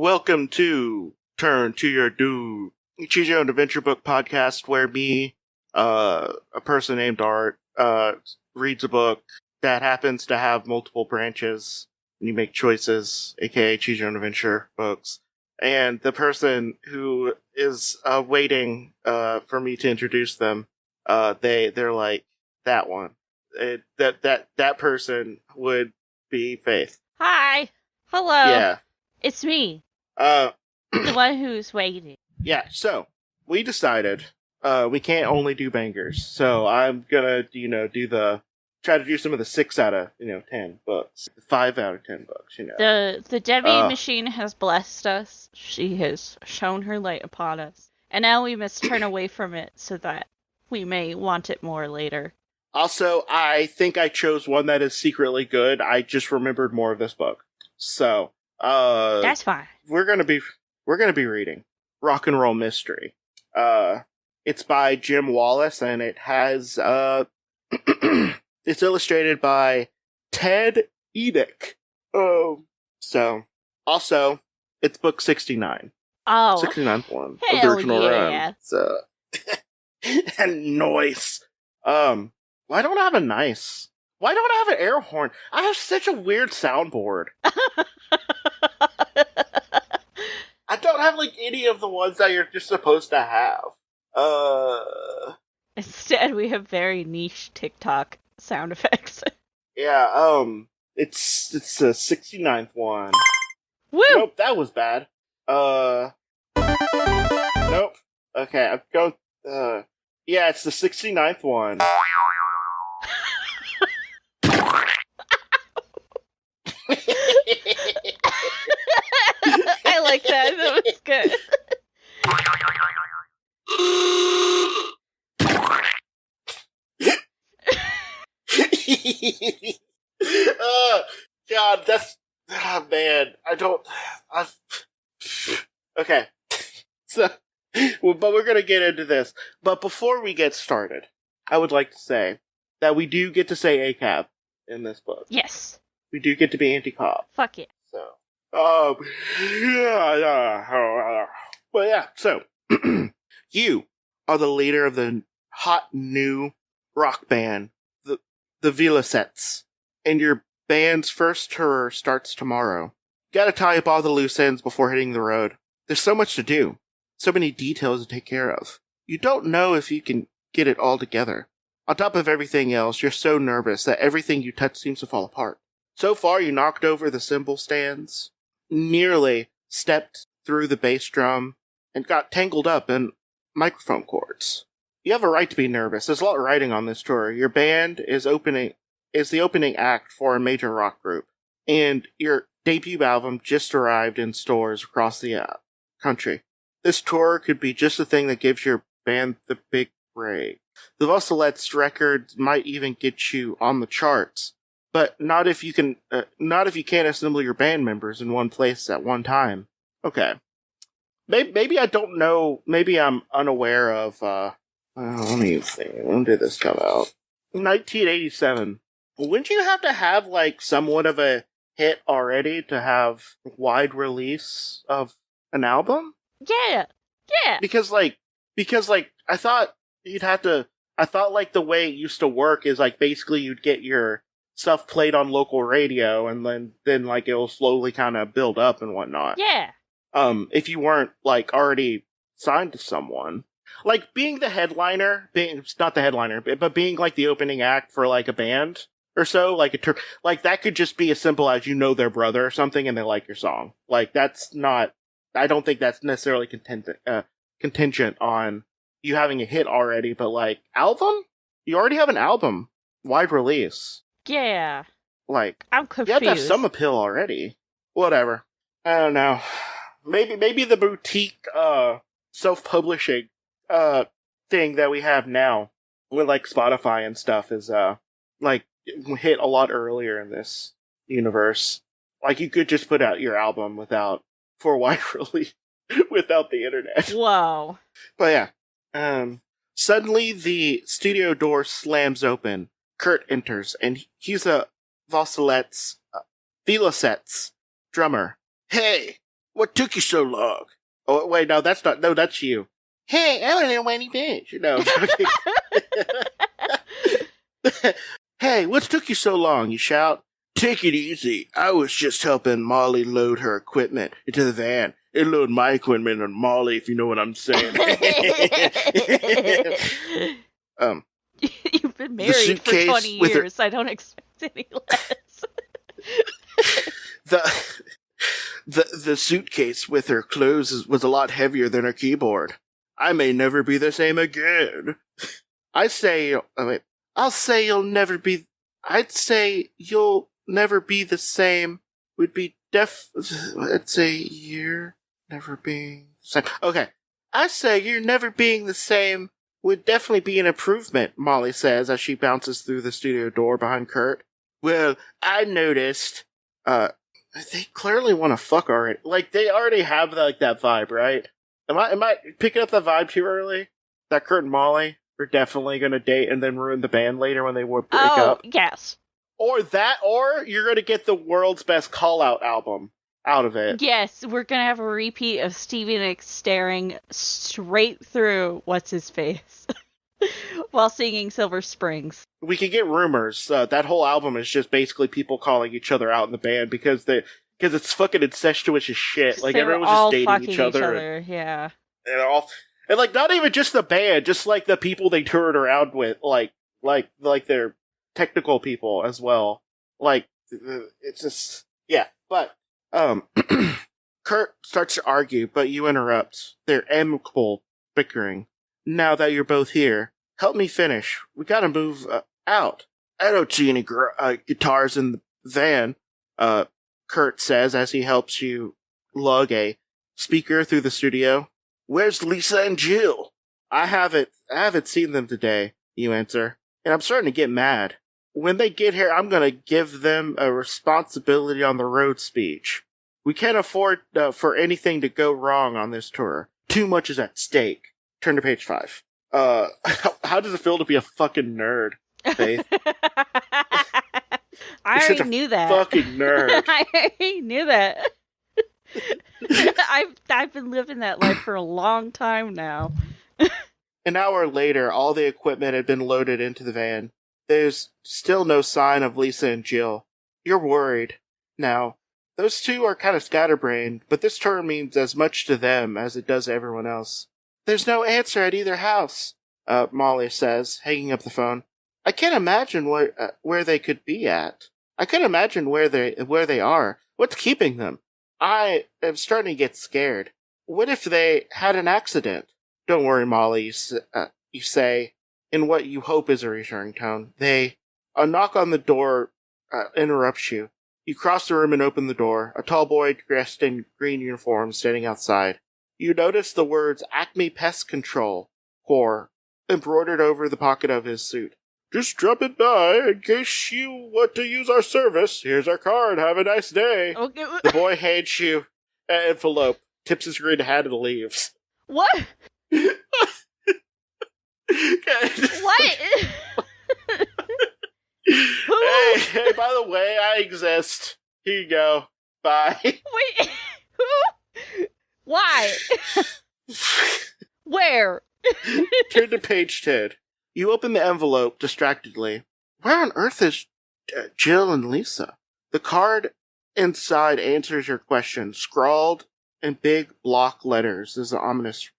Welcome to Turn to Your Doom, Choose Your Own Adventure Book podcast, where me, a person named Art, reads a book that happens to have multiple branches, and you make choices, aka Choose Your Own Adventure books. And the person who is waiting for me to introduce them, they're like, that one. That person would be Faith. Hi. Hello. Yeah. It's me. The one who's waiting. Yeah, so we decided we can't only do bangers. So I'm gonna, try to do some of the 6 out of, 10 books. 5 out of 10 books, The Debbie machine has blessed us. She has shown her light upon us. And now we must turn away from it so that we may want it more later. Also, I think I chose one that is secretly good. I just remembered more of this book. So, that's fine. We're gonna be reading Rock and Roll Mystery. It's by Jim Wallace, and it has it's illustrated by Ted Enik. So also it's book 69. Oh, 69th one of the hell original yeah. run. So and noise. Why don't I have a nice? Why don't I have an air horn? I have such a weird soundboard. I don't have, any of the ones that you're just supposed to have. Instead, we have very niche TikTok sound effects. Yeah, it's the 69th one. Woo! Nope, that was bad. Nope. Okay, I'm going, yeah, it's the 69th one. I like that. That was good. God, that's... man, okay. So, but we're gonna get into this. But before we get started, I would like to say that we do get to say ACAB in this book. Yes. We do get to be anti-cop. Fuck yeah. So, well, yeah, so, you are the leader of the hot new rock band, the Wallace, and your band's first tour starts tomorrow. Gotta tie up all the loose ends before hitting the road. There's so much to do, so many details to take care of. You don't know if you can get it all together. On top of everything else, you're so nervous that everything you touch seems to fall apart. So far, you knocked over the cymbal stands, nearly stepped through the bass drum, and got tangled up in microphone cords. You have a right to be nervous. There's a lot riding on this tour. Your band is the opening act for a major rock group, and your debut album just arrived in stores across the country. This tour could be just the thing that gives your band the big break. The Wallace records might even get you on the charts. But not if you can't assemble your band members in one place at one time. Okay. Maybe I don't know. Maybe I'm unaware of, let me see. When did this come out? 1987. Wouldn't you have to have, somewhat of a hit already to have wide release of an album? Yeah. Yeah. Because I thought you'd have to, the way it used to work is, basically you'd get your stuff played on local radio, and then it'll slowly kind of build up and whatnot. Yeah. If you weren't, already signed to someone. Being the headliner, not the headliner, but being, the opening act for, a band or so, that could just be as simple as you know their brother or something and they like your song. That's not, I don't think that's necessarily contingent on you having a hit already, but, album? You already have an album. Wide release. Yeah. I'm confused. You have to have some appeal already. Whatever. I don't know. Maybe the boutique, self-publishing, thing that we have now with, Spotify and stuff is, hit a lot earlier in this universe. You could just put out your album for wide release, without the internet. Whoa. But yeah. Suddenly the studio door slams open. Kurt enters, and he's a Wallace drummer. Hey, What took you so long? Oh, wait, no, that's not. No, that's you. Hey, I'm a little whiny bitch. No. Hey, what took you so long? You shout. Take it easy. I was just helping Molly load her equipment into the van. It load my equipment on Molly, if you know what I'm saying. You've been married for 20 years. I don't expect any less. The suitcase with her clothes was a lot heavier than her keyboard. I may never be the same again. I'd say you'll never be the same. Would be let's say you're never being the same. Okay. I say you're never being the same would definitely be an improvement, Molly says as she bounces through the studio door behind Kurt. Well, I noticed, they clearly want to fuck already. Like, they already have, like, that vibe, right? Am I picking up the vibe too early? That Kurt and Molly are definitely gonna date and then ruin the band later when they break up? Oh, yes. Or you're gonna get the world's best call-out album out of it. Yes, we're gonna have a repeat of Stevie Nicks staring straight through what's-his-face while singing Silver Springs. We could get rumors. That whole album is just basically people calling each other out in the band because it's fucking incestuous as shit. Like, everyone's just dating each other. Yeah. And like, not even just the band, just like the people they toured around with, like their technical people as well. Like, it's just, yeah. But, Kurt starts to argue, but you interrupt. They're amicable bickering. Now that you're both here, help me finish. We gotta move out. I don't see any guitars in the van, Kurt says as he helps you lug a speaker through the studio. Where's Lisa and Jill? I haven't seen them today, you answer, and I'm starting to get mad. When they get here, I'm gonna give them a responsibility on the road speech. We can't afford for anything to go wrong on this tour. Too much is at stake. Turn to page 5. How does it feel to be a fucking nerd, Faith? I already knew that. Fucking nerd. I already knew that. I've been living that life for a long time now. An hour later, all the equipment had been loaded into the van. There's still no sign of Lisa and Jill. You're worried. Now, those two are kind of scatterbrained, but this tour means as much to them as it does to everyone else. There's no answer at either house, Molly says, hanging up the phone. I can't imagine where they could be at. I can't imagine where they are. What's keeping them? I am starting to get scared. What if they had an accident? Don't worry, Molly, you say, in what you hope is a reassuring tone. A knock on the door interrupts you. You cross the room and open the door. A tall boy dressed in green uniform standing outside. You notice the words Acme Pest Control Corps embroidered over the pocket of his suit. Just drop it by in case you want to use our service. Here's our card. Have a nice day. Okay. The boy hands you an envelope, tips his green hat, and leaves. What? What? Hey, by the way, I exist. Here you go. Bye. Wait, who? Why? Where? Turn to page 10. You open the envelope distractedly. Where on earth is Jill and Lisa? The card inside answers your question, scrawled in big block letters. This is an ominous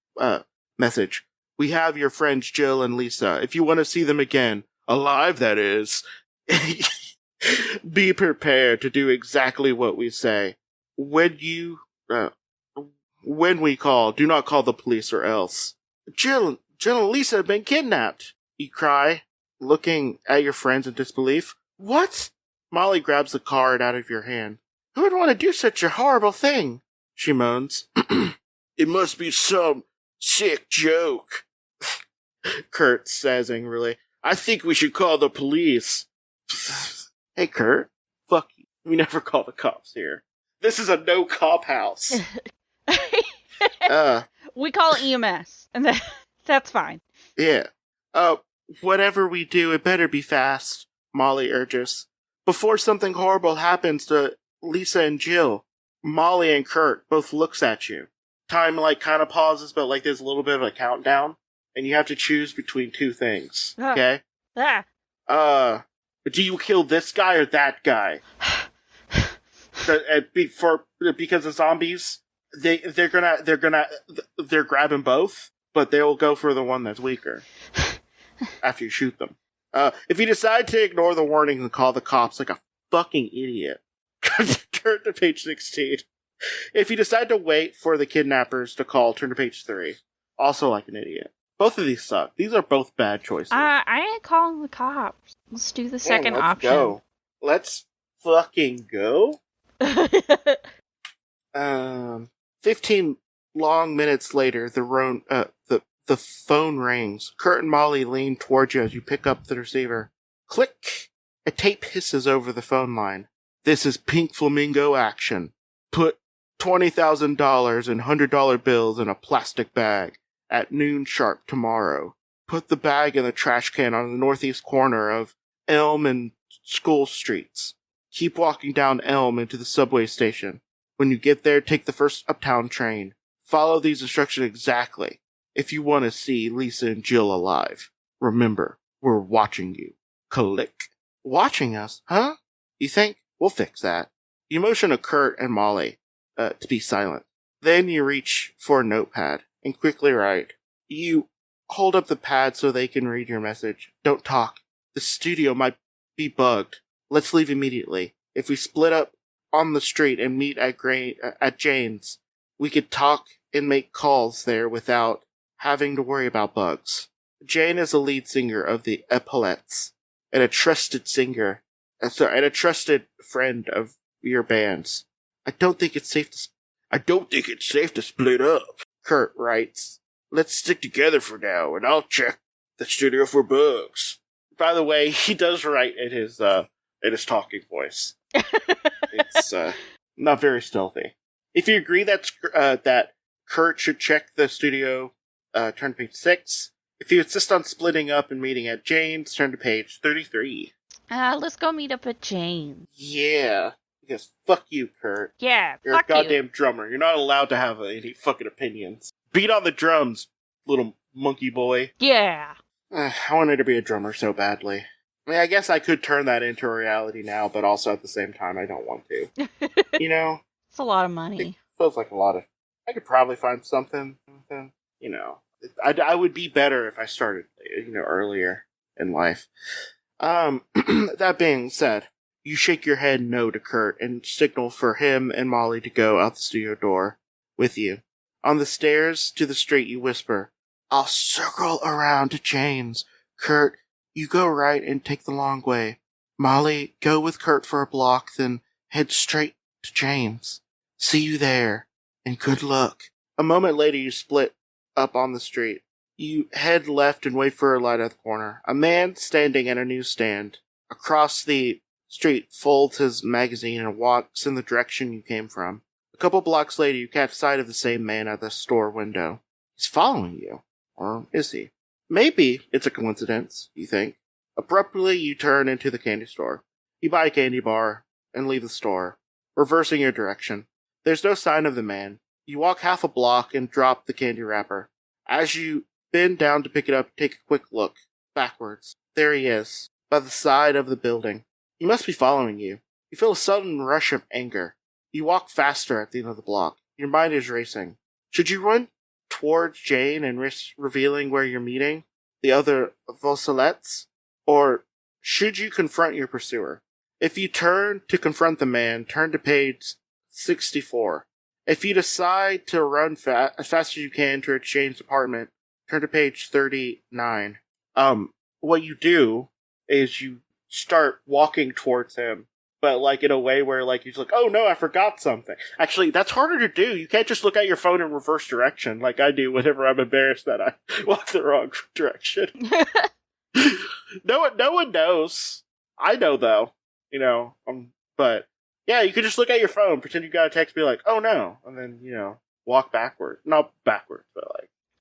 message. We have your friends Jill and Lisa. If you want to see them again, alive that is, be prepared to do exactly what we say. When we call, do not call the police or else. Jill and Lisa have been kidnapped, you cry, looking at your friends in disbelief. What? Molly grabs the card out of your hand. Who would want to do such a horrible thing? She moans. It must be some sick joke, Kurt says angrily. I think we should call the police. Hey, Kurt. Fuck you. We never call the cops here. This is a no-cop house. We call EMS, and that's fine. Yeah. Whatever we do, it better be fast, Molly urges. Before something horrible happens to Lisa and Jill. Molly and Kurt both looks at you. Time, kind of pauses, but, there's a little bit of a countdown. And you have to choose between two things, okay? Do you kill this guy or that guy? Because the zombies, they're grabbing both, but they'll go for the one that's weaker after you shoot them. If you decide to ignore the warnings and call the cops like a fucking idiot, turn to page 16. If you decide to wait for the kidnappers to call, turn to page 3. Also like an idiot. Both of these suck. These are both bad choices. I ain't calling the cops. Let's do the second option. Go. Let's fucking go. 15 long minutes later, the phone rings. Kurt and Molly lean towards you as you pick up the receiver. Click! A tape hisses over the phone line. This is Pink Flamingo action. Put $20,000 in $100 bills in a plastic bag at noon sharp tomorrow. Put the bag in the trash can on the northeast corner of Elm and School Streets. Keep walking down Elm into the subway station. When you get there, take the first uptown train. Follow these instructions exactly if you want to see Lisa and Jill alive. Remember, we're watching you. Click. Watching us, huh? You think? We'll fix that. You motion to Kurt and Molly to be silent. Then you reach for a notepad and quickly write. You hold up the pad so they can read your message. Don't talk. The studio might be bugged. Let's leave immediately. If we split up on the street and meet at Jane's, we could talk and make calls there without having to worry about bugs. Jane is the lead singer of the Epaulettes, and a trusted friend of your band's. I don't think it's safe to split up. Kurt writes, let's stick together for now, and I'll check the studio for bugs. By the way, he does write in his talking voice. It's not very stealthy. If you agree that Kurt should check the studio, turn to page 6. If you insist on splitting up and meeting at Jane's, turn to page 33. Let's go meet up at Jane's. Yeah. Because fuck you, Kurt. Yeah, You're a goddamn drummer. You're not allowed to have any fucking opinions. Beat on the drums, little monkey boy. Yeah. I wanted to be a drummer so badly. I mean, I guess I could turn that into a reality now, but also at the same time, I don't want to. You know? It's a lot of money. It feels like a lot of... I could probably find something, I would be better if I started, earlier in life. That being said, you shake your head no to Kurt and signal for him and Molly to go out the studio door with you. On the stairs to the street, you whisper, I'll circle around to Jane's. Kurt, you go right and take the long way. Molly, go with Kurt for a block, then head straight to Jane's. See you there, and good luck. A moment later, you split up on the street. You head left and wait for a light at the corner. A man standing at a newsstand across the street folds his magazine and walks in the direction you came from. A couple blocks later, you catch sight of the same man at the store window. He's following you. Or is he? Maybe it's a coincidence, you think. Abruptly, you turn into the candy store. You buy a candy bar and leave the store, reversing your direction. There's no sign of the man. You walk half a block and drop the candy wrapper. As you bend down to pick it up, take a quick look. Backwards. There he is, by the side of the building. He must be following you. You feel a sudden rush of anger. You walk faster at the end of the block. Your mind is racing. Should you run towards Jane and risk revealing where you're meeting the other Wallaces? Or should you confront your pursuer? If you turn to confront the man, turn to page 64. If you decide to run as fast as you can to Jane's apartment, turn to page 39. What you do is you start walking towards him, but in a way where he's like, oh no, I forgot something. Actually, that's harder to do. You can't just look at your phone in reverse direction like I do whenever I'm embarrassed that I walk the wrong direction. No one knows. I know though, but yeah, you could just look at your phone, pretend you got a text, be like, oh no, and then, walk backward. Not backwards, but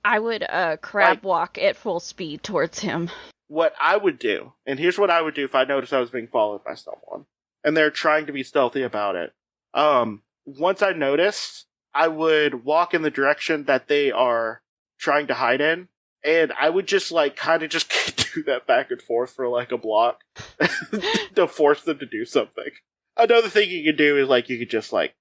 I would crab walk at full speed towards him. What I would do, and here's what I would do if I noticed I was being followed by someone, and they're trying to be stealthy about it. once I noticed, I would walk in the direction that they are trying to hide in, and I would just like kind of just do that back and forth for like a block to force them to do something. Another thing you could do is like you could just like,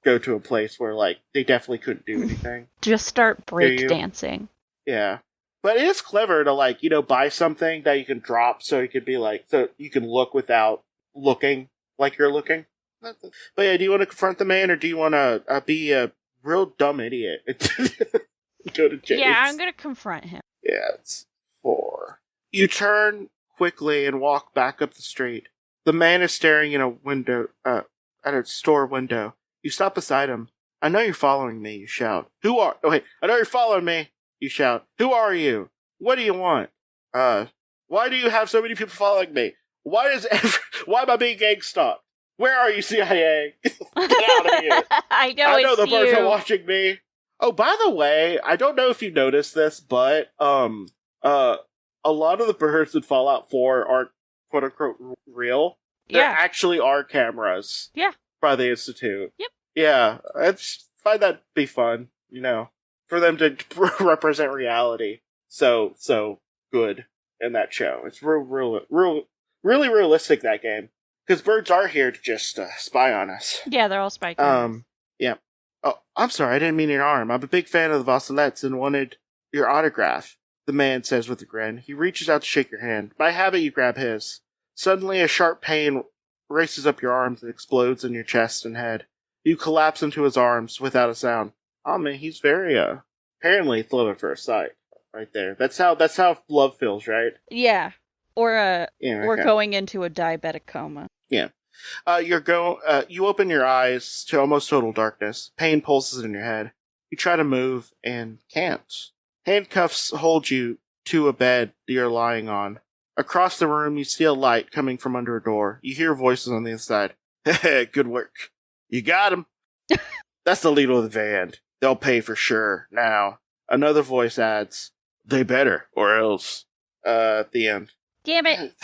go to a place where like they definitely couldn't do anything. Just start breakdancing. Yeah. But it is clever to like, buy something that you can drop so you could be like, so you can look without looking like you're looking. But yeah, do you want to confront the man or do you want to be a real dumb idiot? Go to James. Yeah, I'm going to confront him. Yeah, it's 4. You turn quickly and walk back up the street. The man is staring in a window, at a store window. You stop beside him. I know you're following me, you shout. I know you're following me, you shout. Who are you? What do you want? Why do you have so many people following me? Why am I being gang stalked? Where are you, CIA? Get out of here. I know the person you. watching me. Oh, by the way, I don't know if you noticed this, but a lot of the birds in Fallout 4 aren't quote unquote real. There actually are cameras. Yeah. By the Institute. Yep. Yeah, I just find that be fun, for them to represent reality. So good in that show. It's really realistic, that game. Because birds are here to just spy on us. Yeah, they're all spy cameras. Yeah. Oh, I'm sorry, I didn't mean your arm. I'm a big fan of the Wallace and wanted your autograph, the man says with a grin. He reaches out to shake your hand. By habit, you grab his. Suddenly, a sharp pain races up your arms and explodes in your chest and head. You collapse into his arms without a sound. Oh man, he's very, apparently it's love at first sight. Right there. That's how love feels, right? Yeah. Or okay. Going into a diabetic coma. Yeah. You open your eyes to almost total darkness. Pain pulses in your head. You try to move and can't. Handcuffs hold you to a bed you're lying on. Across the room, you see a light coming from under a door. You hear voices on the inside. Good work. You got him. That's the leader of the band. They'll pay for sure. Now, another voice adds, they better, or else. At the end. Damn it.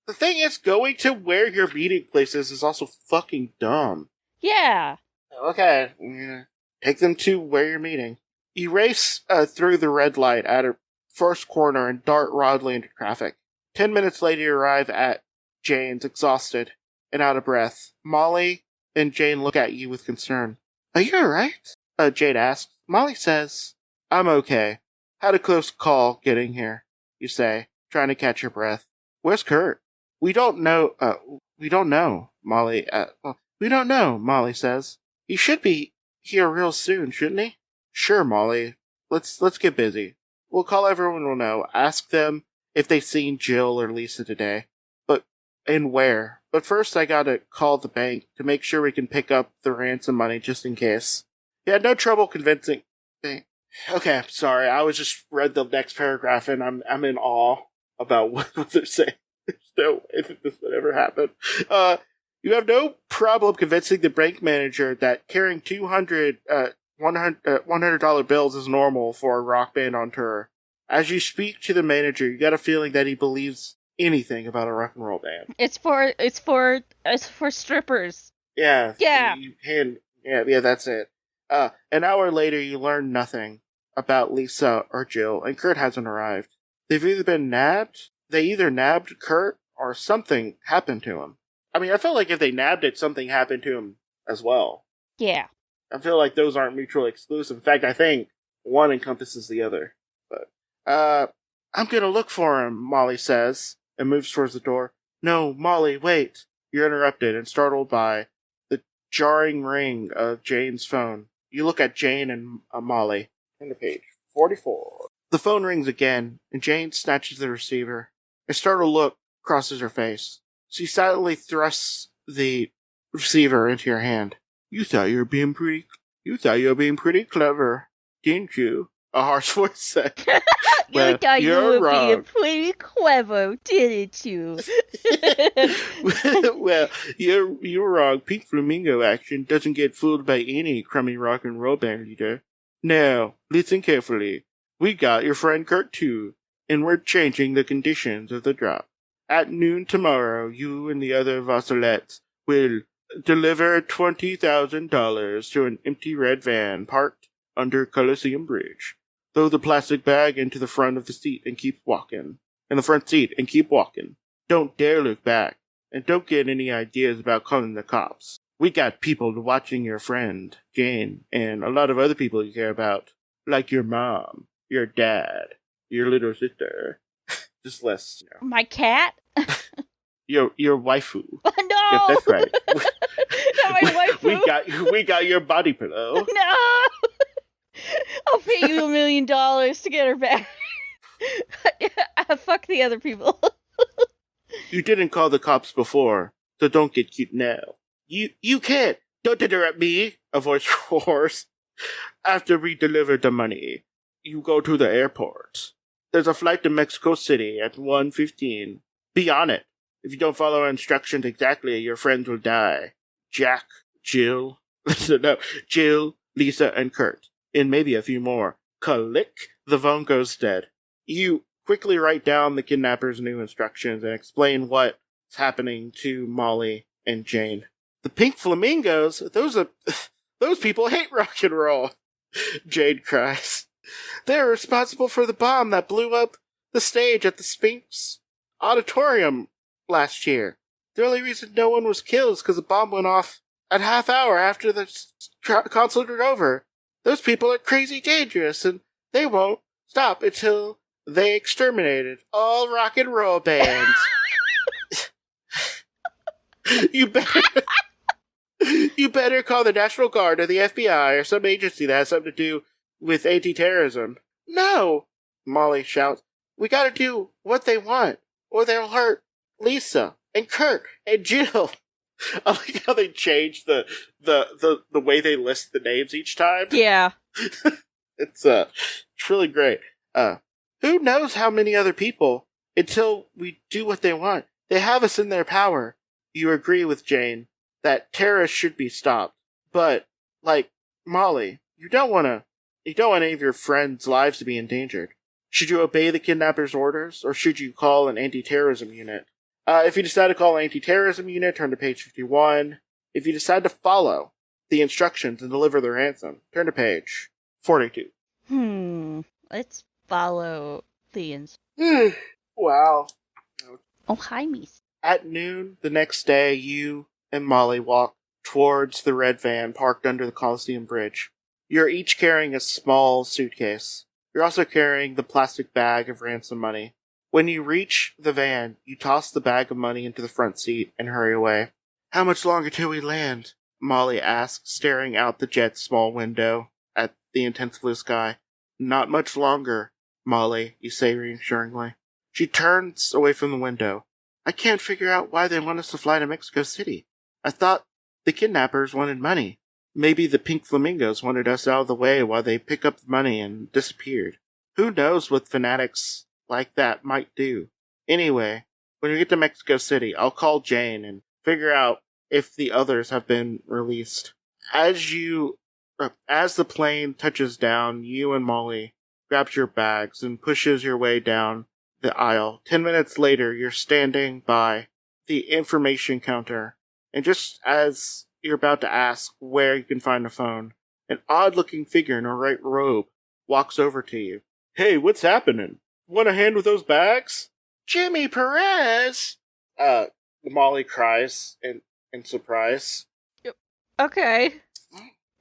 The thing is, going to where your meeting place is also fucking dumb. Yeah. Okay. Yeah. Take them to where you're meeting. You race through the red light at a first corner and dart wildly into traffic. 10 minutes later, you arrive at Jane's, exhausted and out of breath. Molly and Jane look at you with concern. Are you alright? Jane asks. Molly says, I'm okay. Had a close call getting here, you say, trying to catch your breath. Where's Kurt? We don't know, Molly. We don't know, Molly says. He should be here real soon, shouldn't he? Sure, Molly. Let's get busy. We'll call everyone we'll know. Ask them if they've seen Jill or Lisa today. And where. But first I gotta call the bank to make sure we can pick up the ransom money just in case. You had no trouble convincing... Okay, sorry, I was just read the next paragraph and I'm in awe about what they're saying. There's no way that this would ever happen. You have no problem convincing the bank manager that carrying $100 bills is normal for a rock band on tour. As you speak to the manager, you got a feeling that he believes anything about a rock and roll band. It's for strippers. Yeah. Yeah. Yeah, that's it. An hour later, you learn nothing about Lisa or Jill, and Kurt hasn't arrived. They've either nabbed Kurt, or something happened to him. I mean, I feel like if they nabbed it, something happened to him as well. Yeah. I feel like those aren't mutually exclusive. In fact, I think one encompasses the other. But, I'm gonna look for him, Molly says, and moves towards the door. No, Molly, wait. You're interrupted and startled by the jarring ring of Jane's phone. You look at Jane and Molly. Turn to page 44. The phone rings again, and Jane snatches the receiver. A startled look crosses her face. She silently thrusts the receiver into your hand. You thought you were being pretty clever, didn't you? A harsh voice said. You thought you were being pretty clever, didn't you? Well, you're wrong. Pink Flamingo action doesn't get fooled by any crummy rock and roll band leader. Now, listen carefully. We got your friend Kurt too, and we're changing the conditions of the drop. At noon tomorrow, you and the other Vassalettes will Deliver $20,000 to an empty red van parked under Coliseum Bridge. Throw the plastic bag into the front of the seat and keep walking. In the front seat and keep walking. Don't dare look back. And don't get any ideas about calling the cops. We got people watching your friend, Jane, and a lot of other people you care about. Like your mom, your dad, your little sister. Just less, you know. My cat? Your waifu. No! Yep, that's right. Not my waifu. We got your body pillow. No! I'll pay you $1 million to get her back. Fuck the other people. You didn't call the cops before, so don't get cute now. You can't. Don't interrupt me, a voice roars. After we deliver the money, you go to the airport. There's a flight to Mexico City at 1:15. Be on it. If you don't follow instructions exactly, your friends will die. Jack, Jill, Jill, Lisa, and Kurt. And maybe a few more. Click, the phone goes dead. You quickly write down the kidnapper's new instructions and explain what's happening to Molly and Jane. The Pink Flamingos? Those people hate rock and roll. Jane cries. They're responsible for the bomb that blew up the stage at the Sphinx Auditorium last year. The only reason no one was killed is because the bomb went off at half hour after the concert was over. Those people are crazy dangerous, and they won't stop until they exterminated all rock and roll bands. You better call the National Guard or the FBI or some agency that has something to do with anti-terrorism. No, Molly shouts. We gotta do what they want, or they'll hurt Lisa and Kurt and Jill. I like how they change the way they list the names each time. Yeah. It's really great. Who knows how many other people until we do what they want. They have us in their power. You agree with Jane that terrorists should be stopped. But, like, Molly, you don't want any of your friends' lives to be endangered. Should you obey the kidnapper's orders, or should you call an anti-terrorism unit? If you decide to call an anti-terrorism unit, turn to page 51. If you decide to follow the instructions and deliver the ransom, turn to page 42. Let's follow the instructions. Wow. Oh, hi, Miss. At noon the next day, you and Molly walk towards the red van parked under the Coliseum Bridge. You're each carrying a small suitcase. You're also carrying the plastic bag of ransom money. When you reach the van, you toss the bag of money into the front seat and hurry away. How much longer till we land? Molly asks, staring out the jet's small window at the intense blue sky. Not much longer, Molly, you say reassuringly. She turns away from the window. I can't figure out why they want us to fly to Mexico City. I thought the kidnappers wanted money. Maybe the Pink Flamingos wanted us out of the way while they pick up the money and disappeared. Who knows what fanatics like that might do. Anyway, when we get to Mexico City, I'll call Jane and figure out if the others have been released. As the plane touches down, you and Molly grabs your bags and pushes your way down the aisle. 10 minutes later, you're standing by the information counter, and just as you're about to ask where you can find a phone, an odd-looking figure in a white robe walks over to you. Hey, what's happening? Want a hand with those bags? Jimmy Perez! Molly cries in surprise. Okay.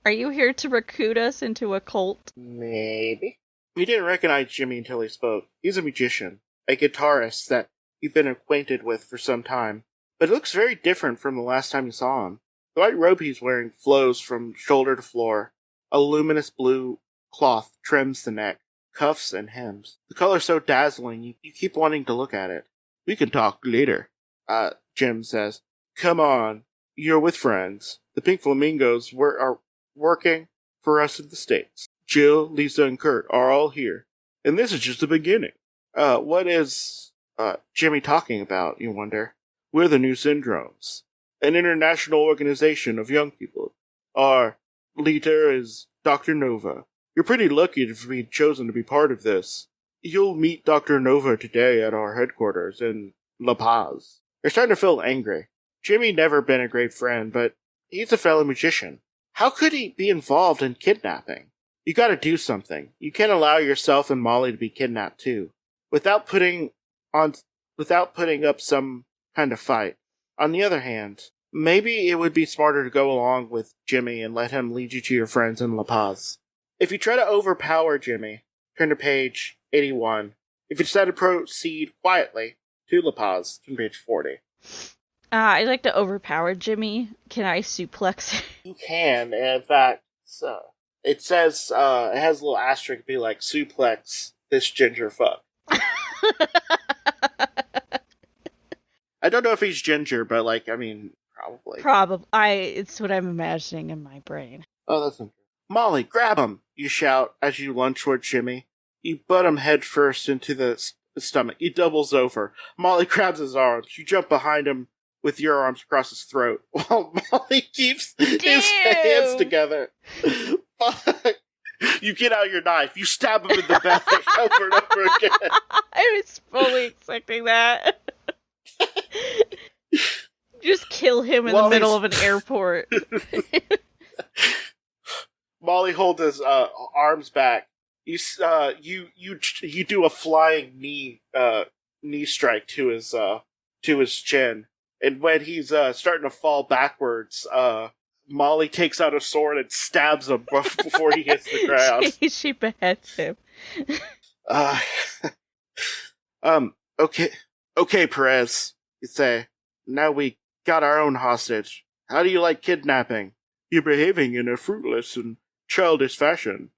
Are you here to recruit us into a cult? Maybe. We didn't recognize Jimmy until he spoke. He's a magician, a guitarist that you've been acquainted with for some time. But it looks very different from the last time you saw him. The white robe he's wearing flows from shoulder to floor. A luminous blue cloth trims the neck, cuffs, and hems. The color's so dazzling, you keep wanting to look at it. We can talk later, Jim says. Come on, you're with friends. The Pink Flamingos are working for us in the States. Jill, Lisa, and Kurt are all here. And this is just the beginning. What is Jimmy talking about, you wonder? We're the New Syndromes, an international organization of young people. Our leader is Dr. Nova. You're pretty lucky to be chosen to be part of this. You'll meet Dr. Nova today at our headquarters in La Paz. They're starting to feel angry. Jimmy never been a great friend, but He's a fellow magician. How could he be involved in kidnapping? You gotta do something. You can't allow yourself and Molly to be kidnapped too. Without putting up some kind of fight. On the other hand, maybe it would be smarter to go along with Jimmy and let him lead you to your friends in La Paz. If you try to overpower Jimmy, turn to page 81. If you decide to proceed quietly to La Paz, turn to page 40. I'd like to overpower Jimmy. Can I suplex him? You can, and in fact, it says, it has a little asterisk be like, suplex this ginger fuck. I don't know if he's ginger, but probably. It's what I'm imagining in my brain. Oh, that's interesting. Molly, grab him! You shout as you lunge toward Jimmy. You butt him head first into the stomach. He doubles over. Molly grabs his arms. You jump behind him with your arms across his throat, while Molly keeps his hands together. You get out your knife. You stab him in the back over and over again. I was fully expecting that. Just kill him in the middle of an airport. Molly holds his arms back. You do a flying knee strike to his chin, and when he's starting to fall backwards, Molly takes out a sword and stabs him before he hits the ground. She beheads him. Okay, Perez, you say. Now we got our own hostage. How do you like kidnapping? You're behaving in a fruitless and childish fashion.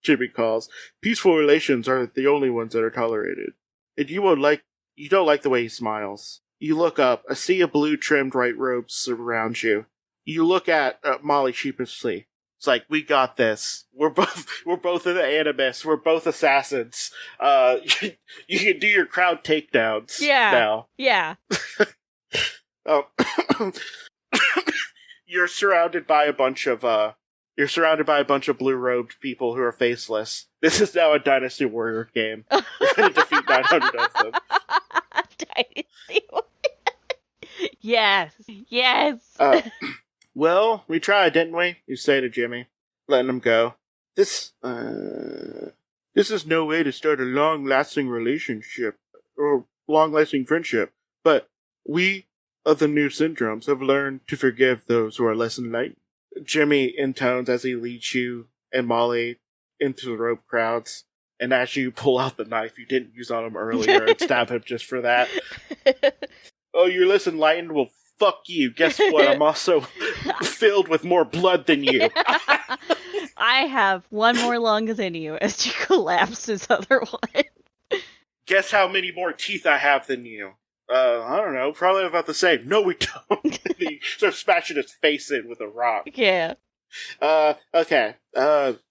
Jimmy calls. Peaceful relations are the only ones that are tolerated. And you don't like the way he smiles. You look up. A sea of blue-trimmed white robes surrounds you. You look at Molly sheepishly. It's like, we got this. We're both in the Animus. We're both assassins. You can do your crowd takedowns now. Yeah. Oh. You're surrounded by a bunch of blue-robed people who are faceless. This is now a Dynasty Warrior game. We're going to defeat 900 of them. Dynasty Warrior. Yes. Well, we tried, didn't we? You say to Jimmy, letting him go. This is no way to start a long-lasting relationship, or long-lasting friendship, but we of the new syndromes have learned to forgive those who are less enlightened. Jimmy intones as he leads you and Molly into the rope crowds, and as you pull out the knife you didn't use on him earlier and stab him just for that. Oh, you're less enlightened? Well, fuck you. Guess what? I'm also filled with more blood than you. I have one more lung than you as you collapse his other one. Guess how many more teeth I have than you? I don't know. Probably about the same. No, we don't. He starts smashing his face in with a rock. Yeah. Okay.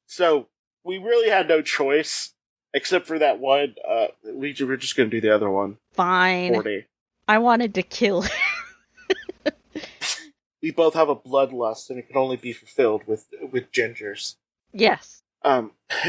So we really had no choice except for that one. We're just gonna do the other one. Fine. 40. I wanted to kill him. We both have a bloodlust, and it can only be fulfilled with gingers. Yes.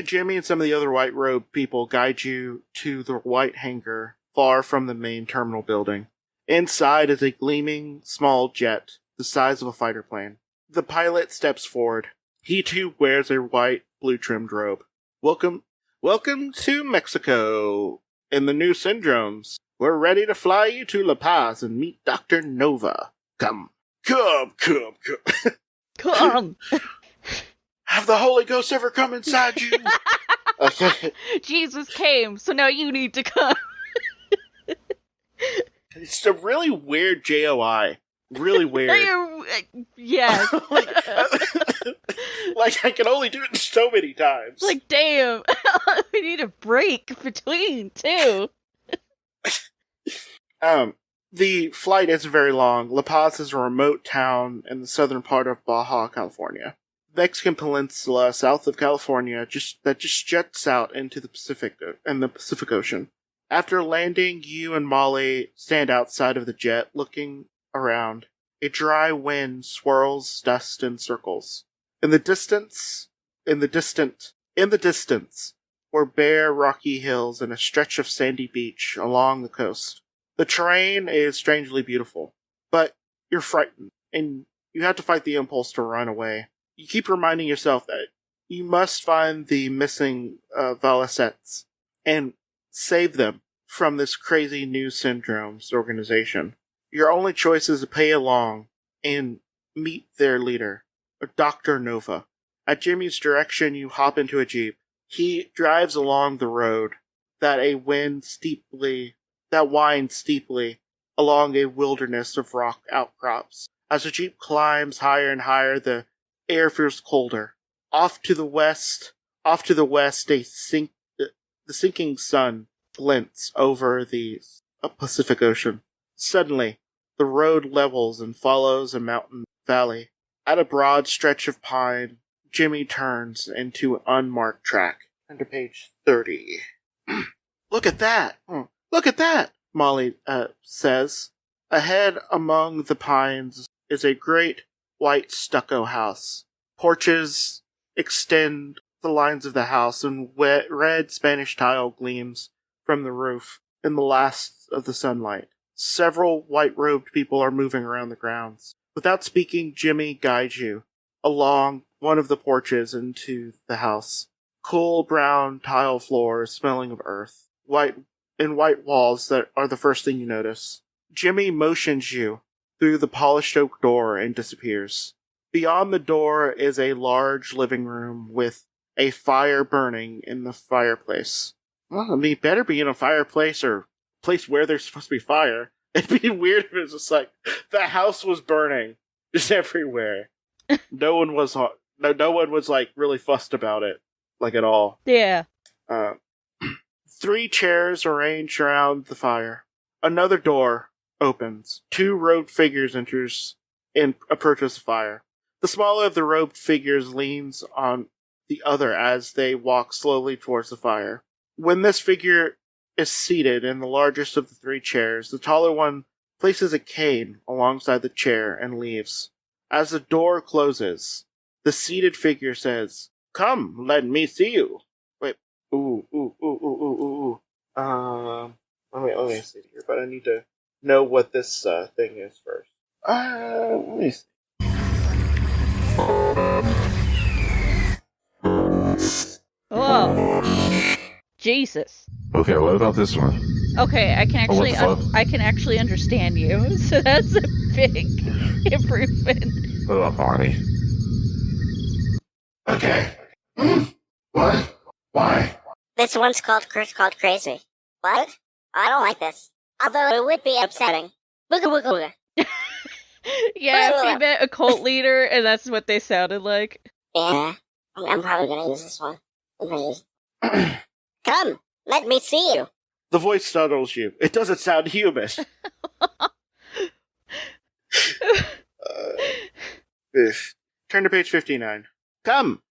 Jimmy and some of the other white robe people guide you to the white hangar far from the main terminal building. Inside is a gleaming small jet the size of a fighter plane. The pilot steps forward. He too wears a white, blue-trimmed robe. Welcome to Mexico. In the new syndromes, we're ready to fly you to La Paz and meet Dr. Nova. Come. Come. Have the Holy Ghost ever come inside you? Okay. Jesus came, so now you need to come. It's a really weird JOI. Really weird. Yes. Like, I can only do it so many times. Like, damn. We need a break between, too. The flight isn't very long. La Paz is a remote town in the southern part of Baja California. The Mexican peninsula south of California just jets out into the Pacific Ocean. After landing, you and Molly stand outside of the jet, looking around. A dry wind swirls dust in circles. In the distance, were bare rocky hills and a stretch of sandy beach along the coast. The terrain is strangely beautiful, but you're frightened, and you have to fight the impulse to run away. You keep reminding yourself that you must find the missing Wallacettes and save them from this crazy new syndromes organization. Your only choice is to pay along and meet their leader, Dr. Nova. At Jimmy's direction, you hop into a jeep. He drives along the road that winds steeply along a wilderness of rock outcrops. As the jeep climbs higher and higher, the air feels colder. Off to the west, the sinking sun glints over the Pacific Ocean. Suddenly, the road levels and follows a mountain valley. At a broad stretch of pine, Jimmy turns into an unmarked track. Under page 30. Look at that! Look at that! Molly says. Ahead among the pines is a great white stucco house. Porches extend the lines of the house, and red Spanish tile gleams from the roof in the last of the sunlight. Several white-robed people are moving around the grounds. Without speaking, Jimmy guides you along one of the porches into the house. Cool brown tile floors smelling of earth. White walls that are the first thing you notice. Jimmy motions you through the polished oak door and disappears. Beyond the door is a large living room with a fire burning in the fireplace. Well, I mean, better be in a fireplace or a place where there's supposed to be fire. It'd be weird if it was just like the house was burning just everywhere. No one was like really fussed about it, like at all. Yeah. 3 chairs arranged around the fire. Another door opens. 2 robed figures enters and approaches the fire. The smaller of the robed figures leans on the other as they walk slowly towards the fire. When this figure is seated in the largest of the 3 chairs, the taller one places a cane alongside the chair and leaves. As the door closes, the seated figure says, "Come, let me see you." Wait. Ooh. Let me see here, but I need to know what this thing is first. Let me see. Whoa. Jesus. Okay, what about this one? Okay, I can what actually the fuck? I can actually understand you. So that's a big improvement. What about Bonnie? Okay. What? Why? This one's called Crazy. What? I don't like this. Although it would be upsetting. Booga booga booga. Yeah, if you met a cult leader and that's what they sounded like. Yeah, I'm probably gonna use this one. Come, let me see you. The voice startles you. It doesn't sound human. Turn to page 59. Come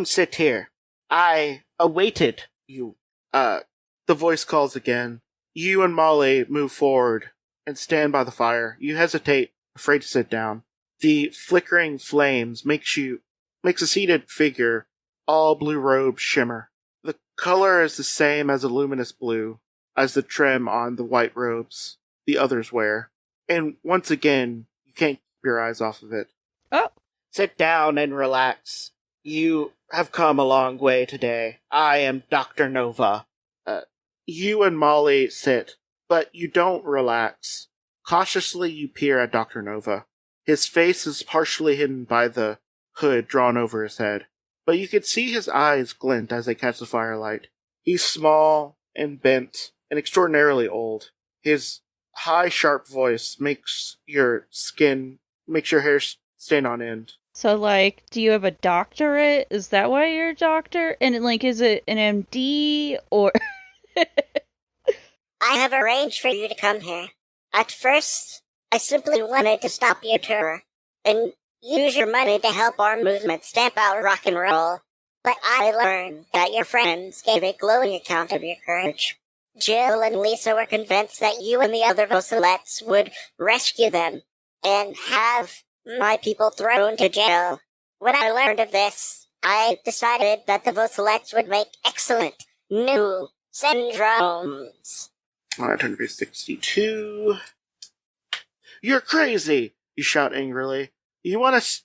sit here. I awaited you. The voice calls again. You and Molly move forward and stand by the fire. You hesitate, afraid to sit down. The flickering flames makes a seated figure, all blue robe, shimmer. The color is the same as a luminous blue, as the trim on the white robes the others wear. And once again, you can't keep your eyes off of it. Oh. Sit down and relax. You have come a long way today. I am Dr. Nova. You and Molly sit, but you don't relax. Cautiously, you peer at Dr. Nova. His face is partially hidden by the hood drawn over his head, but you can see his eyes glint as they catch the firelight. He's small and bent and extraordinarily old. His high, sharp voice makes your hair stand on end. So, like, do you have a doctorate? Is that why you're a doctor? And, like, is it an MD or... I have arranged for you to come here. At first, I simply wanted to stop your tour and use your money to help our movement stamp out rock and roll. But I learned that your friends gave a glowing account of your courage. Jill and Lisa were convinced that you and the other Vossalettes would rescue them and have my people thrown to jail. When I learned of this, I decided that the Vossalettes would make excellent new syndromes. Alright, turn to page 62. You're crazy! You shout angrily. You want us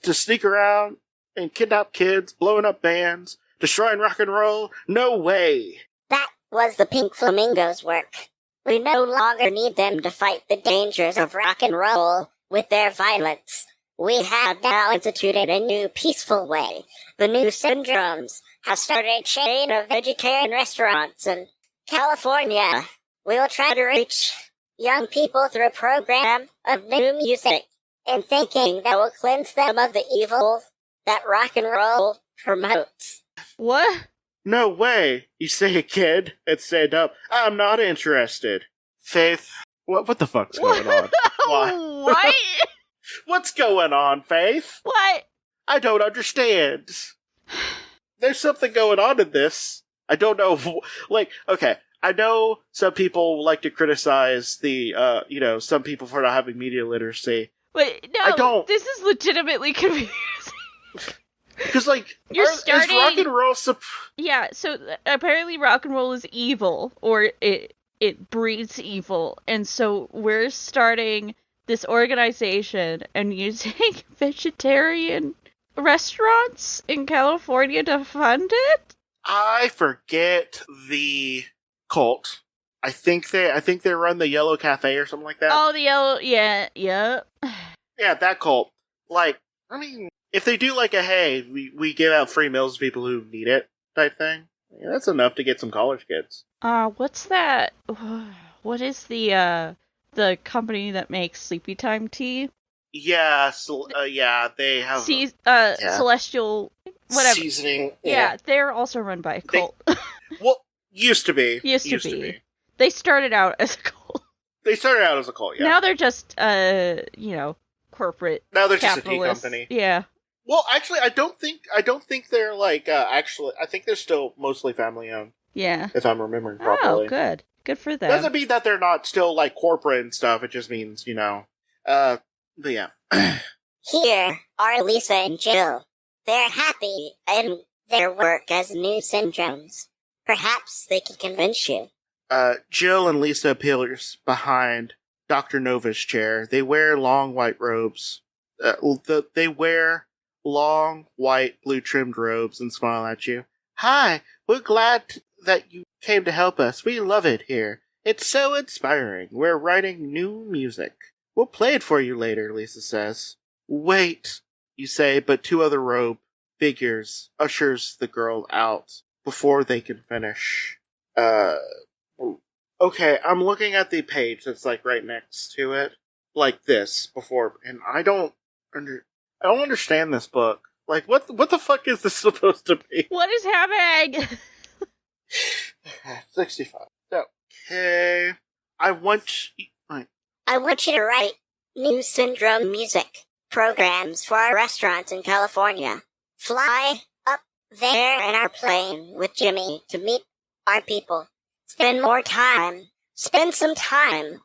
to sneak around and kidnap kids, blowing up bands, destroying rock and roll? No way! That was the Pink Flamingos' work. We no longer need them to fight the dangers of rock and roll with their violence. We have now instituted a new peaceful way. The new Syndromes have started a chain of vegetarian restaurants in California. We will try to reach young people through a program of new music and thinking that will cleanse them of the evil that rock and roll promotes. What? No way, you say, kid, and stand up. I'm not interested. Faith, what the fuck's going on? Why? What? What's going on, Faith? What? I don't understand. There's something going on in this. I don't know, okay, I know some people like to criticize the, some people for not having media literacy. Wait, no, I don't. This is legitimately confusing. Because, You're starting... is rock and roll... Yeah, so apparently rock and roll is evil, or it breeds evil, and so we're starting this organization and using vegetarian restaurants in California to fund it? I forget the cult. I think they run the Yellow Cafe or something like that. Oh, the Yellow... Yeah. Yeah, that cult. If they do we give out free meals to people who need it type thing, that's enough to get some college kids. What's that? What is the company that makes Sleepy Time tea? Yeah, they have... Celestial... Whatever. Seasoning. Yeah, they're also run by a cult. Well, used to be. Used to be. They started out as a cult. Yeah. Now they're just, corporate. Now they're just a tea capitalists. company. Yeah. Well, actually, I don't think they're I think they're still mostly family owned. Yeah. If I'm remembering properly. Oh, good. Good for them. Doesn't mean that they're not still corporate and stuff. It just means, but yeah. Here are Lisa and Jill. They're happy in their work as new Syndromes. Perhaps they can convince you. Jill and Lisa appears behind Dr. Nova's chair. They wear long white robes. They wear long white blue-trimmed robes and smile at you. Hi, we're glad that you came to help us. We love it here. It's so inspiring. We're writing new music. We'll play it for you later, Lisa says. Wait, you say, but two other robe figures ushers the girl out before they can finish. Okay, I'm looking at the page that's right next to it, like this before, and I don't understand this book. What the fuck is this supposed to be? What is happening? 65. Okay, I want you to write new Syndrome music programs for our restaurants in California. Fly up there in our plane with Jimmy to meet our people. Spend some time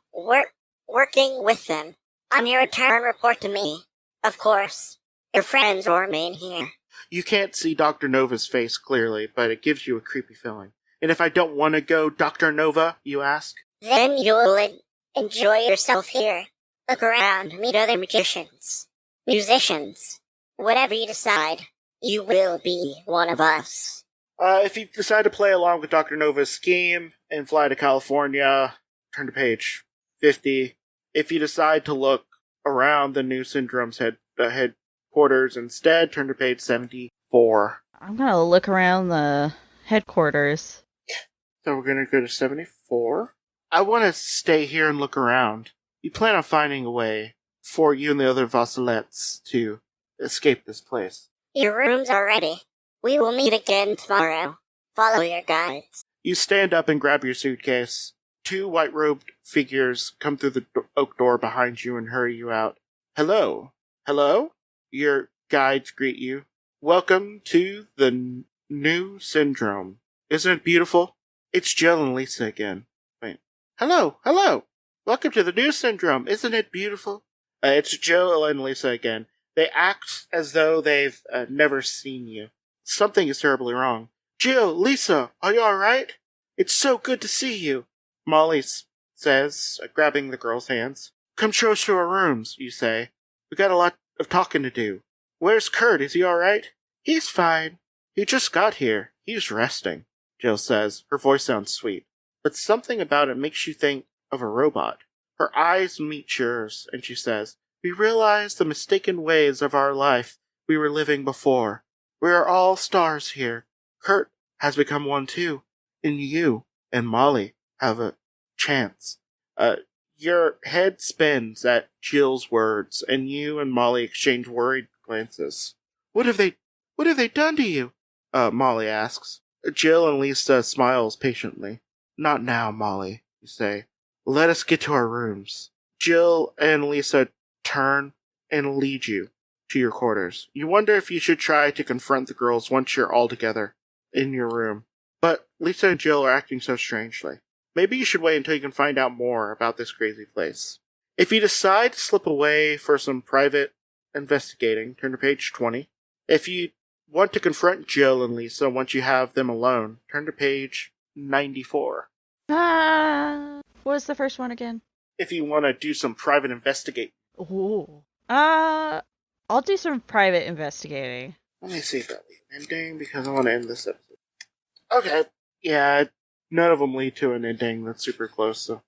working with them. On your return, report to me. Of course, your friends will remain here. You can't see Dr. Nova's face clearly, but it gives you a creepy feeling. And if I don't want to go, Dr. Nova, you ask? Then you'll enjoy yourself here. Look around, meet other musicians. Whatever you decide, you will be one of us. If you decide to play along with Dr. Nova's scheme and fly to California, turn to page 50. If you decide to look around the new Syndrome's headquarters instead, turn to page 74. I'm gonna look around the headquarters. So we're gonna go to 74. I want to stay here and look around. You plan on finding a way for you and the other Vassalettes to escape this place. Your rooms are ready. We will meet again tomorrow. Follow your guides. You stand up and grab your suitcase. Two white-robed figures come through the oak door behind you and hurry you out. Hello? Hello? Your guides greet you. Welcome to the new Syndrome. Isn't it beautiful? It's Jill and Lisa again. Wait. Hello? Welcome to the new Syndrome. Isn't it beautiful? It's Jill and Lisa again. They act as though they've never seen you. Something is terribly wrong. Jill, Lisa, are you alright? It's so good to see you, Molly says, grabbing the girl's hands. Come show us to our rooms, you say. We got a lot of talking to do. Where's Kurt? Is he alright? He's fine. He just got here. He's resting, Jill says. Her voice sounds sweet, but something about it makes you think of a robot. Her eyes meet yours, and she says, we realize the mistaken ways of our life we were living before. We are all stars here. Kurt has become one too, and you and Molly have a chance. Your head spins at Jill's words, and you and Molly exchange worried glances. What have they done to you? Molly asks. Jill and Lisa smiles patiently. Not now, Molly, you say. Let us get to our rooms. Jill and Lisa turn and lead you to your quarters. You wonder if you should try to confront the girls once you're all together in your room. But Lisa and Jill are acting so strangely. Maybe you should wait until you can find out more about this crazy place. If you decide to slip away for some private investigating, turn to page 20. If you want to confront Jill and Lisa once you have them alone, turn to page 94. What was the first one again? If you want to do some private investigating. Ooh. I'll do some private investigating. Let me see if that leads an ending, because I want to end this episode. Okay. Yeah, none of them lead to an ending that's super close, so.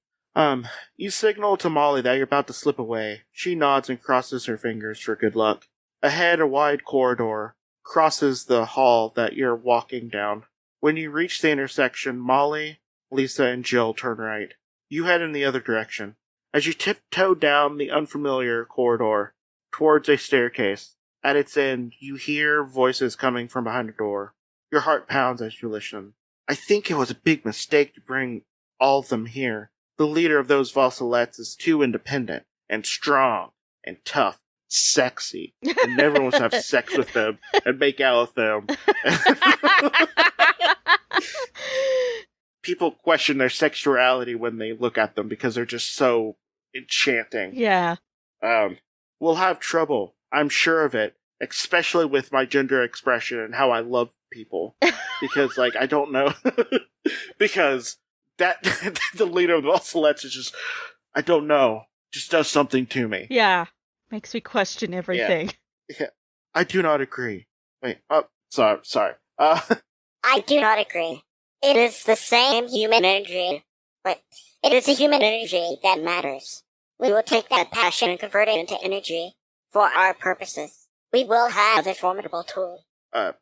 You signal to Molly that you're about to slip away. She nods and crosses her fingers for good luck. Ahead, a wide corridor crosses the hall that you're walking down. When you reach the intersection, Molly, Lisa, and Jill turn right. You head in the other direction. As you tiptoe down the unfamiliar corridor towards a staircase, at its end, you hear voices coming from behind a door. Your heart pounds as you listen. I think it was a big mistake to bring all of them here. The leader of those Vassalettes is too independent and strong and tough, sexy, and everyone wants to have sex with them and make out with them. People question their sexuality when they look at them because they're just so enchanting. Yeah. We'll have trouble. I'm sure of it. Especially with my gender expression and how I love people. Because, I don't know. Because that, the leader of the Vassalettes is just, I don't know. Just does something to me. Yeah. Makes me question everything. Yeah. I do not agree. Wait, sorry. I do not agree. It is the same human energy, but it is the human energy that matters. We will take that passion and convert it into energy for our purposes. We will have a formidable tool.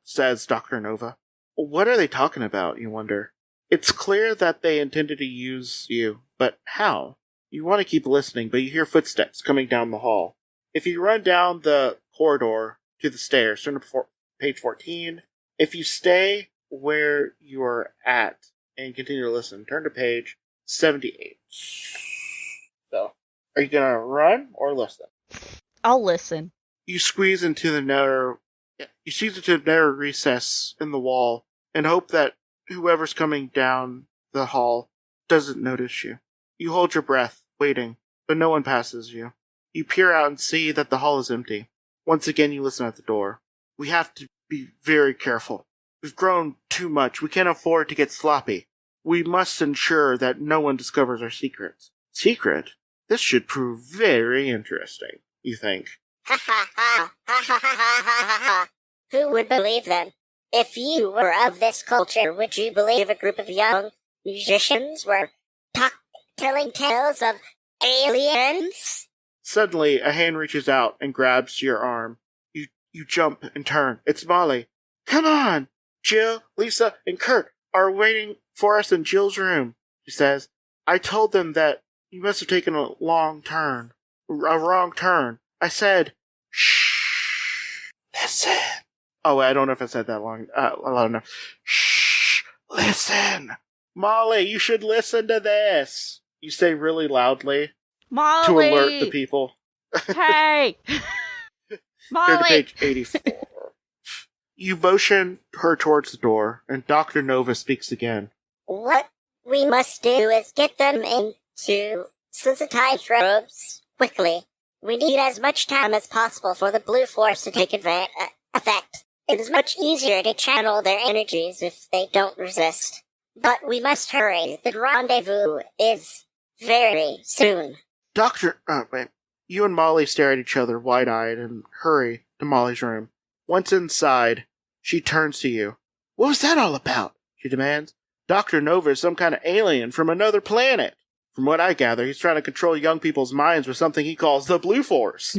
Says Dr. Nova. What are they talking about, you wonder? It's clear that they intended to use you, but how? You want to keep listening, but you hear footsteps coming down the hall. If you run down the corridor to the stairs, turn to page 14. If you stay where you are at and continue to listen, turn to page 78. So, are you going to run or listen? I'll listen. You squeeze into the narrow recess in the wall and hope that whoever's coming down the hall doesn't notice you. You hold your breath, waiting, but no one passes you. You peer out and see that the hall is empty. Once again, you listen at the door. We have to be very careful. We've grown too much. We can't afford to get sloppy. We must ensure that no one discovers our secrets. Secret? This should prove very interesting, you think. Ha ha ha ha ha ha ha ha ha. Who would believe them? If you were of this culture, would you believe a group of young musicians were telling tales of aliens? Suddenly, a hand reaches out and grabs your arm. You jump and turn. It's Molly. Come on! Jill, Lisa, and Kurt are waiting for us in Jill's room, she says. I told them that you must have taken a wrong turn. I said, shh, listen. Oh, I don't know if I said that loud enough. Shh, listen. Molly, you should listen to this. You say really loudly. Molly! To alert the people. Hey! Molly! Turn to page 84. You motion her towards the door, and Dr. Nova speaks again. What we must do is get them into sensitized robes quickly. We need as much time as possible for the blue force to take effect. It is much easier to channel their energies if they don't resist. But we must hurry. The rendezvous is very soon. You You and Molly stare at each other wide-eyed and hurry to Molly's room. Once inside, she turns to you. What was that all about? She demands. Dr. Nova is some kind of alien from another planet. From what I gather, he's trying to control young people's minds with something he calls the Blue Force.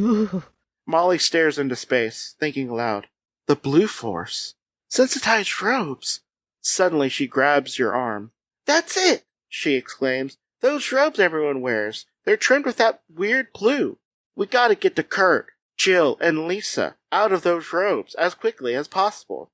Molly stares into space, thinking aloud. The Blue Force? Sensitized robes. Suddenly she grabs your arm. That's it, she exclaims. Those robes everyone wears. They're trimmed with that weird blue. We gotta get to Kurt, Jill, and Lisa out of those robes as quickly as possible.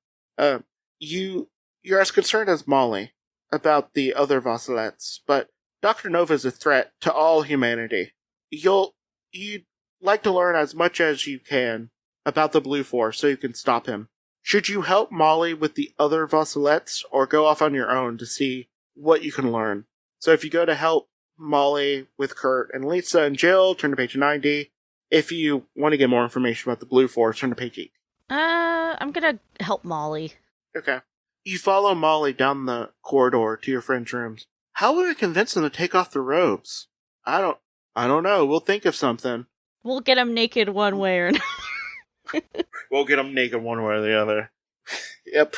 You're as concerned as Molly about the other Vassalettes, but Dr. Nova is a threat to all humanity. You'd like to learn as much as you can about the Blue Force so you can stop him. Should you help Molly with the other Vassalettes or go off on your own to see what you can learn? So if you go to help Molly with Kurt and Lisa and Jill, turn to page 90. If you want to get more information about the Blue Force, turn to page 8. I'm gonna help Molly. Okay. You follow Molly down the corridor to your friend's rooms. How will we convince them to take off the robes? I don't know. We'll think of something. We'll get him naked one way or another. We'll get them naked one way or the other. Yep.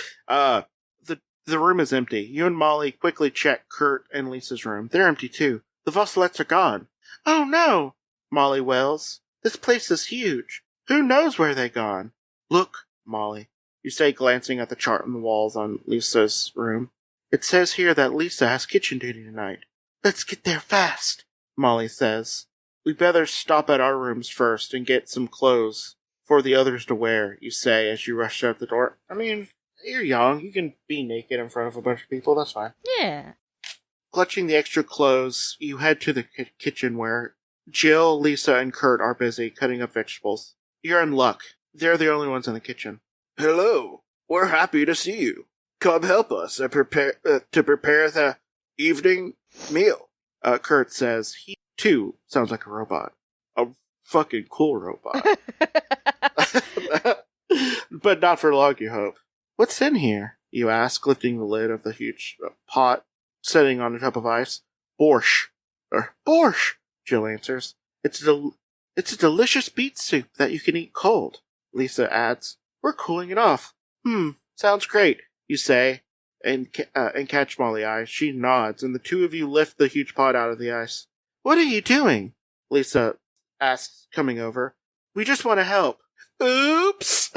The room is empty. You and Molly quickly check Kurt and Lisa's room. They're empty too. The Vassalettes are gone. Oh no! Molly wails. This place is huge. Who knows where they've gone? Look, Molly, you say, glancing at the chart on the walls on Lisa's room. It says here that Lisa has kitchen duty tonight. Let's get there fast, Molly says. We better stop at our rooms first and get some clothes for the others to wear, you say as you rush out the door. I mean, you're young. You can be naked in front of a bunch of people. That's fine. Yeah. Clutching the extra clothes, you head to the kitchen where Jill, Lisa, and Kurt are busy cutting up vegetables. You're in luck. They're the only ones in the kitchen. Hello. We're happy to see you. Come help us to prepare the evening meal. Kurt says. He, too, sounds like a robot. A fucking cool robot. But not for long, you hope. What's in here? You ask, lifting the lid of the huge pot, sitting on a tub of ice. Borscht. Borscht, Jill answers. It's a delicious beet soup that you can eat cold, Lisa adds. We're cooling it off. Sounds great, you say, and catch Molly's eye. She nods, and the two of you lift the huge pot out of the ice. What are you doing? Lisa asks, coming over. We just want to help. Oops!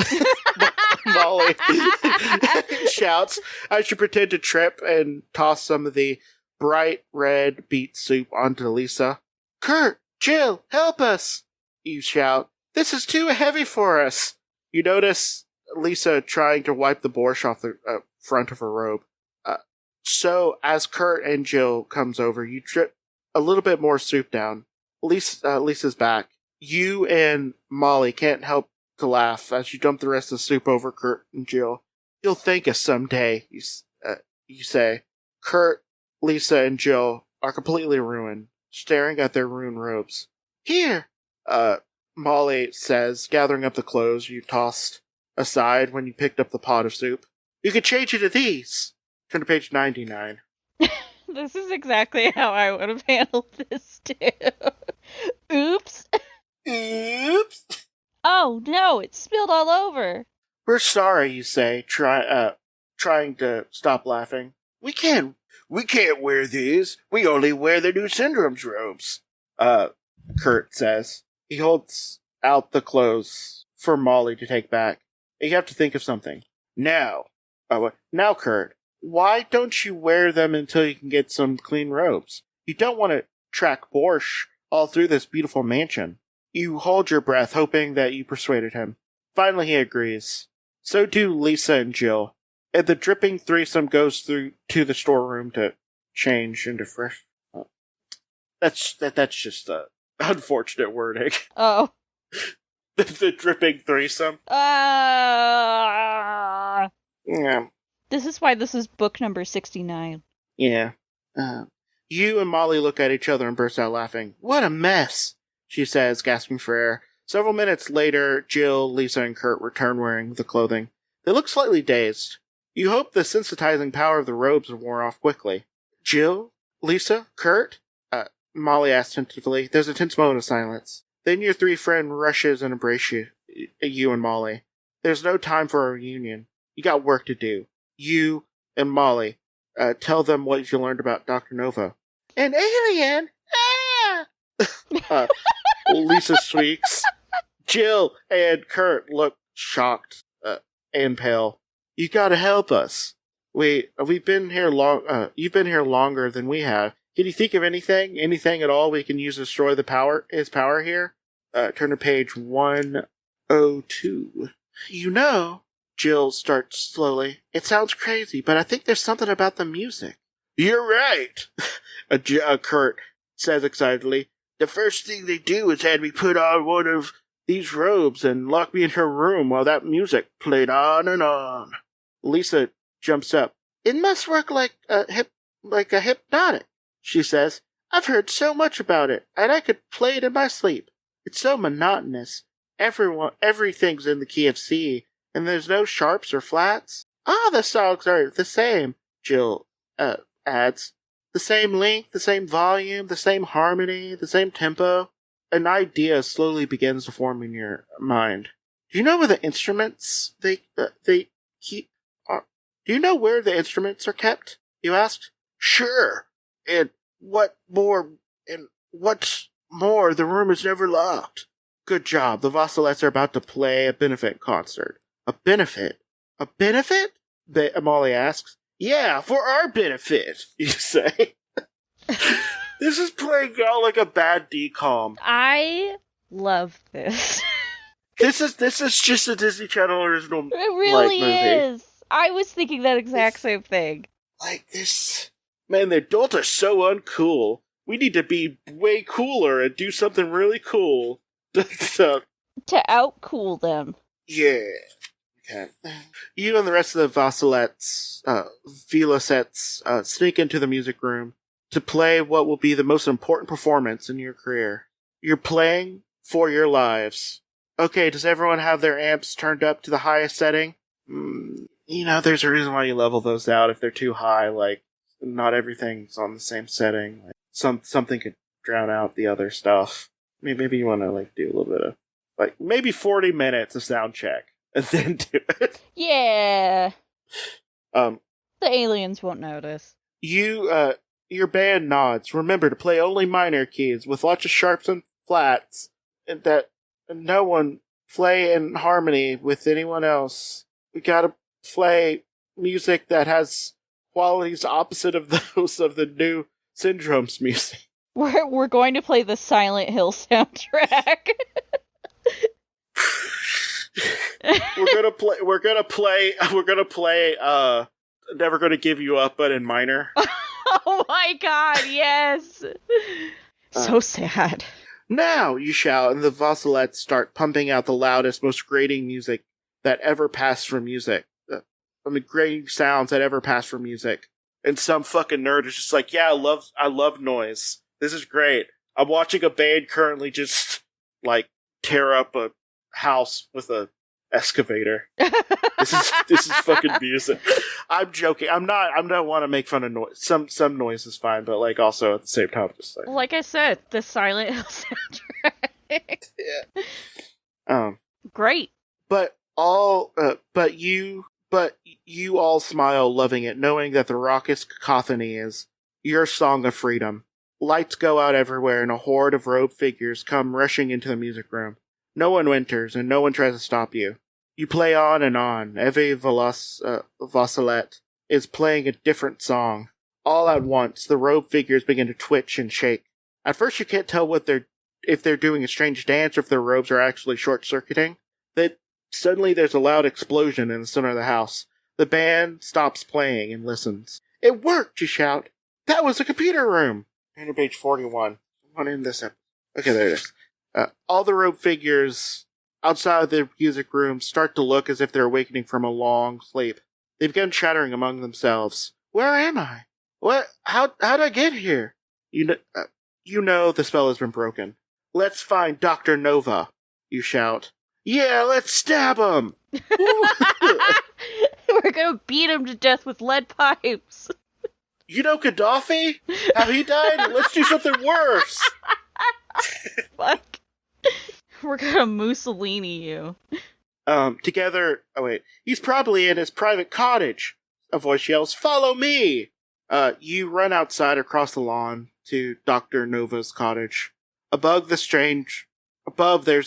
Molly shouts as you pretend to trip and toss some of the bright red beet soup onto Lisa. Kurt! Jill! Help us! You shout. This is too heavy for us! You notice Lisa trying to wipe the borscht off the front of her robe. So, as Kurt and Jill comes over, you drip a little bit more soup down. Lisa's back. You and Molly can't help to laugh as you dump the rest of the soup over Kurt and Jill. You'll thank us someday, you say. Kurt, Lisa, and Jill are completely ruined, staring at their ruined robes. Here, Molly says, gathering up the clothes you tossed aside when you picked up the pot of soup. You could change into these. Turn to page 99. This is exactly how I would have handled this too. Oops. Oops. Oh no, it spilled all over. We're sorry, you say, trying to stop laughing. We can't wear these. We only wear the new Syndrome's robes. Kurt says. He holds out the clothes for Molly to take back. You have to think of something. Now, Kurt, why don't you wear them until you can get some clean robes? You don't want to track Borscht all through this beautiful mansion. You hold your breath, hoping that you persuaded him. Finally, he agrees. So do Lisa and Jill. And the dripping threesome goes through to the storeroom to change into fresh. That's just unfortunate wording. Oh. the dripping threesome. Yeah. This is why this is book number 69. Yeah. You and Molly look at each other and burst out laughing. What a mess, she says, gasping for air. Several minutes later, Jill, Lisa, and Kurt return wearing the clothing. They look slightly dazed. You hope the sensitizing power of the robes wore off quickly. Jill? Lisa? Kurt? Molly asks tentatively. There's a tense moment of silence. Then your three friend rushes and embrace you and Molly. There's no time for a reunion. You got work to do. You and Molly, tell them what you learned about Dr. Nova. An alien? Ah! Lisa squeaks. Jill and Kurt look shocked and pale. You gotta help us. We've been here you've been here longer than we have. Can you think of anything at all we can use to destroy his power here? Turn to page 102. Jill starts slowly. It sounds crazy, but I think there's something about the music. You're right, Kurt says excitedly. The first thing they do is had me put on one of these robes and lock me in her room while that music played on and on. Lisa jumps up. It must work like a hypnotic, she says. I've heard so much about it, and I could play it in my sleep. It's so monotonous. Everything's in the key of C, and there's no sharps or flats. The songs are the same, Jill adds. The same length, the same volume, the same harmony, the same tempo. An idea slowly begins to form in your mind. Do you know where the instruments they keep are? Do you know where the instruments are kept? You asked. Sure. And what's more, the room is never locked. Good job. The Vassalettes are about to play a benefit concert. A benefit? A benefit? Molly asks. Yeah, for our benefit, you say. This is playing out like a bad decom. I love this. This is just a Disney Channel original. It really movie. is. I was thinking that exact same thing. Like this, man. The adults are so uncool. We need to be way cooler and do something really cool. To outcool them. Yeah. Okay. You and the rest of the Vassalettes, sneak into the music room to play what will be the most important performance in your career. You're playing for your lives. Okay, does everyone have their amps turned up to the highest setting? There's a reason why you level those out if they're too high. Like, not everything's on the same setting. Like, something could drown out the other stuff. Maybe you want to do a little bit of maybe 40 minutes of sound check and then do it. Yeah. The aliens won't notice. Your band nods. Remember to play only minor keys with lots of sharps and flats, and no one play in harmony with anyone else. We gotta play music that has qualities opposite of those of the new Syndrome's music. We're going to play the Silent Hill soundtrack. We're gonna play Never Gonna Give You Up, but in minor. Oh my god, yes! So sad. Now, you shout, and the Vassalettes start pumping out the loudest, most grating music that ever passed for music. Grating sounds that ever passed for music. And some fucking nerd is just like, yeah, I love noise. This is great. I'm watching a band currently just, tear up a house with a excavator. This is fucking music. I'm joking. I don't want to make fun of noise. Some noise is fine, but also at the same time, just like I said, the Silent Hill soundtrack. Yeah. Great. But you all smile, loving it, knowing that the raucous cacophony is your song of freedom. Lights go out everywhere, and a horde of robed figures come rushing into the music room. No one enters, and no one tries to stop you. You play on and on. Every Vassalette is playing a different song. All at once, the robed figures begin to twitch and shake. At first, you can't tell if they're doing a strange dance or if their robes are actually short-circuiting. Then suddenly, there's a loud explosion in the center of the house. The band stops playing and listens. It worked! You shout. That was the computer room. Turn to page 41. One in this episode. Okay, there it is. All the robed figures outside of the music room start to look as if they're awakening from a long sleep. They begin chattering among themselves. Where am I? What? How'd I get here? You know the spell has been broken. Let's find Dr. Nova, you shout. Yeah, let's stab him! We're gonna beat him to death with lead pipes. You know Gaddafi? How he died? Let's do something worse! Fuck. We're gonna Mussolini you. Together. Oh wait, he's probably in his private cottage. A voice yells, "Follow me!" You run outside across the lawn to Dr. Nova's cottage. Above, there's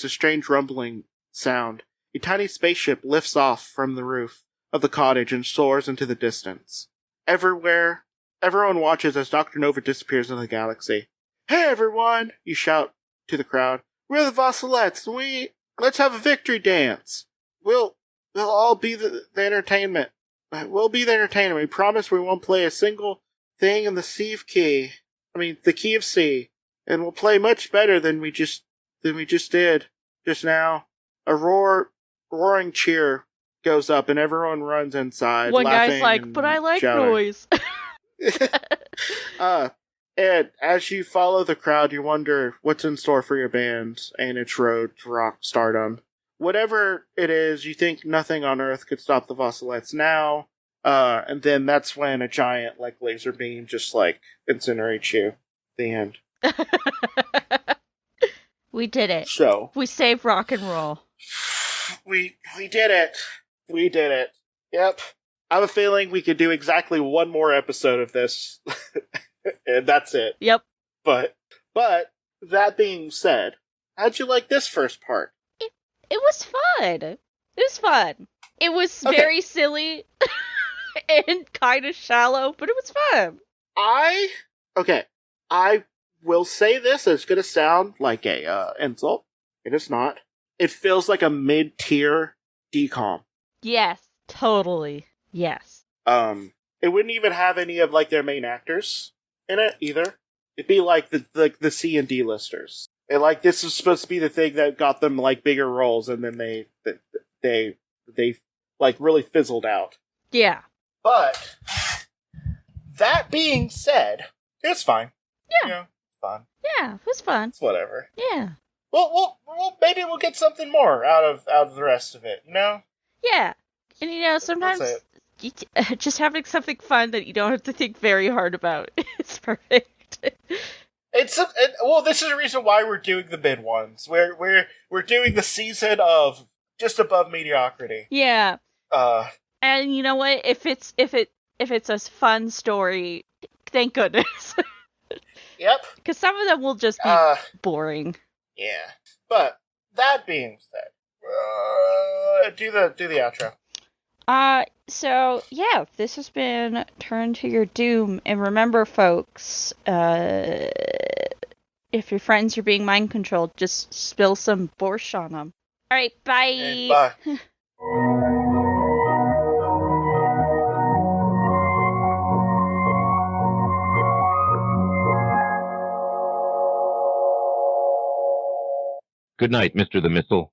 a strange rumbling sound. A tiny spaceship lifts off from the roof of the cottage and soars into the distance. Everywhere, everyone watches as Dr. Nova disappears in the galaxy. "Hey everyone!" you shout to the crowd. "We're the Vassalettes, and let's have a victory dance. We'll all be the entertainment. We'll be the entertainment. We promise we won't play a single thing in the the key of C. And we'll play much better than we just did just now." A roaring cheer goes up, and everyone runs inside. One guy's laughing like, and "But I like shouting. noise." And as you follow the crowd, you wonder what's in store for your band and its road to rock stardom. Whatever it is, you think nothing on Earth could stop the Vassalettes now. And then that's when a giant, laser beam just, incinerates you. The end. We did it. So. We saved rock and roll. We did it. We did it. Yep. I have a feeling we could do exactly one more episode of this. And that's it. Yep. But, that being said, how'd you like this first part? It was fun. It was fun. It was very silly and kind of shallow, but it was fun. I will say this, it's gonna sound like a insult. It is not. It feels like a mid-tier decom. Yes, totally. Yes. It wouldn't even have any of their main actors in it either. It'd be like the C and D listers. And this is supposed to be the thing that got them bigger roles, and then they really fizzled out. Yeah. But that being said, it's fine. Yeah. Fun. Yeah, it was fun. It's whatever. Yeah. Well, maybe we'll get something more out of the rest of it. Yeah. And sometimes just having something fun that you don't have to think very hard about is perfect. This is the reason why we're doing the mid ones. We're doing the season of just above mediocrity. Yeah. And you know what? If it's a fun story, thank goodness. Yep. Because some of them will just be boring. Yeah. But that being said, do the outro. So yeah, this has been Turn to Your Doom, and remember, folks, if your friends are being mind controlled, just spill some borscht on them. All right, bye. And bye. Good night, Mr. the Missile.